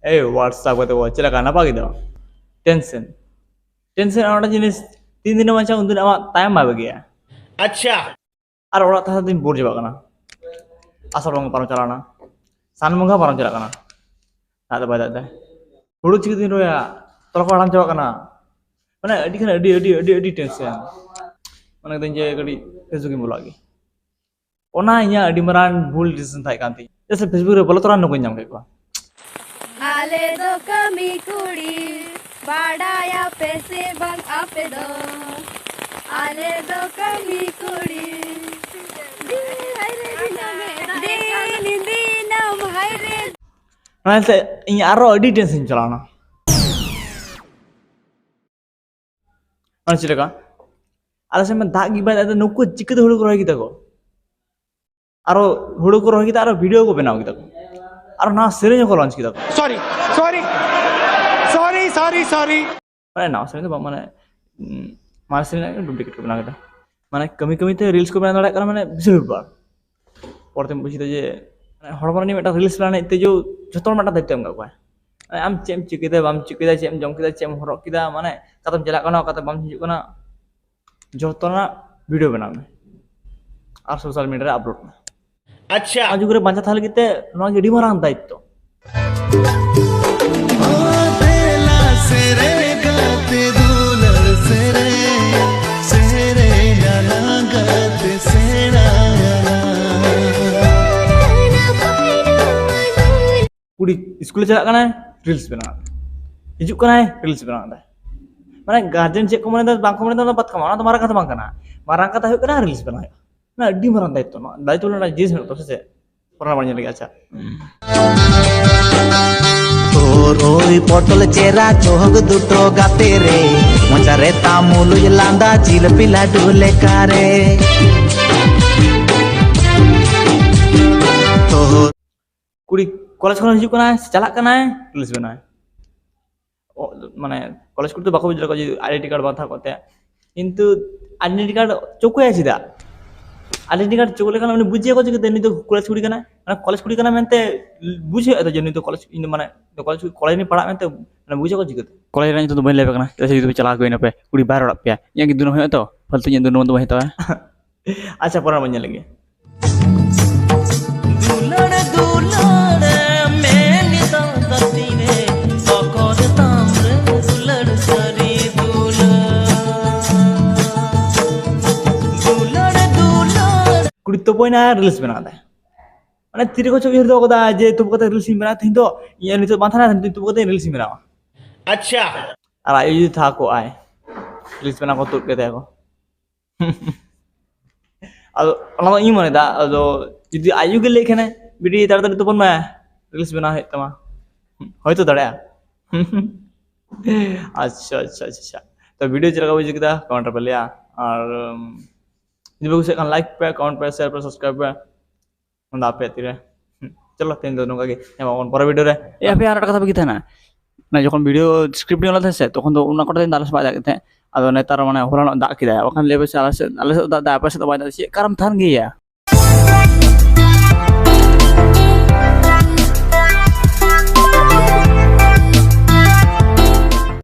এই হোয়াটসঅ্যাপ কত চলে কানা পাকি দাও টেনশন টেনশন আমার জিনিস 3 দিনে macam untuk আমার টাইম পাবে গিয়া अच्छा আর ওরা তাহলে দিন বোর যাবা কানা asal bang parang calana san mongga parang cala kana ada badak dah hudu cikit ini ya tolak orang jawa kana mana adi kan adi tension mana kita je kali Facebook ini lagi ona inya adi maran bul decision thai kanti jese Facebook re bolo toran noko nyam kai ko आले दो कमी कुड़ी बाड़ाया पैसे बंग आपे दो आले दो कमी कुड़ी mana se inya aro adi tension calana mana cilaka alasan men dak giba ada noko cikit hudu ko kita ko aro hudu ko kita aro video ko benau kita ko aro na serinya ko launch kita ko sorry sorry sorry sorry sorry mana na serinya ba mana mana serinya duplicate ko bena kita mana kami te reels ko bena dada karena mana bisa bar portem busi je hormon ni meta reels bena ite jo jotor mata daitto am ka am cem cikita bam cikita cem jom kita cem horok kita mana katam jalak kana kata bam hijuk kana jotona video bena ar social media re upload na अच्छा aju kore banca thale kite no jadi marang daitto kudi school jalak kana reels bena hijuk kana reels bena da mana guardian cek ko mane da bang ko mane da bat kama na to marang kata bang kana marang kata huyuk kana reels bena na di marang daitto no daitto na jis no to se pernah banyak lagi acha তোর ওই পটল চেরা চোখ দুটো গাতে রে মজারে তামুল লান্দা জিলপি লাডু লেকারে তোর kudi college khon hijuk kana jalak kana reels bena মানে college করতে বাকো বুঝলো যে আইডেন্টি কার্ড বাঁধা করতে কিন্তু আইডেন্টি কার্ড চোখে আছে দা আইডেন্টি কার্ড চোখে কারণে মানে বুঝিয়ে করছে কিন্তু তো কলেজ কুড়ি কানা মানে কলেজ কুড়ি কানা মেনতে বুঝে এত যে তো কলেজ মানে কলেজ কলেজ ni pahak মেনতে মানে বুঝে করছে কিন্তু কলেজ রে তো বই লেবে কানা তাই যদি চালা গই না পে কুড়ি 12 অড়াক পে ইয়া কি দুনো হয় তো ফালতু nya দুনো তো হইতো আচ্ছা পড়া বানিয়ে লাগে দুলড় দুলড় মেনি তো গতিরে সকর তাম্র দুলড় sorry kuಡಿ to boy na reels bena da মানে তিরে ko choki hirdo koda je tu kata reels bena thin to iya ni to matha na tu kata reels bena अच्छा আর আই যদি থাকো আয় reels bena ko tur ke দেখো আর আমার ই মনে দা আদো যদি আয়ু গেলে এখানে ভিডিও তাড়াতাড়ি তো বনমা রিলস বানা হয় তোমা হয়তো দাঁড়া अच्छा अच्छा अच्छा तो वीडियो चला बुझे किदा कमेंट पे लिया और যদি বাবু সেখানে লাইক पे कमेंट पे शेयर पे सब्सक्राइब पे onda पे তিরে চলো তিন দিন আগে এমন পরে ভিডিও রে এ আপনি আর একটা কথা বলি না না যখন ভিডিও স্ক্রিপ্ট নিয়ে আছে তখন তো অন্য কথা দিন দালাস পাওয়া যায় আদো নেতার মানে হলানো দা কি দেয় ওখানে লেবে আলাসে আলাসে দা আপে সাথে বাইদা সে কারণ থান গিয়া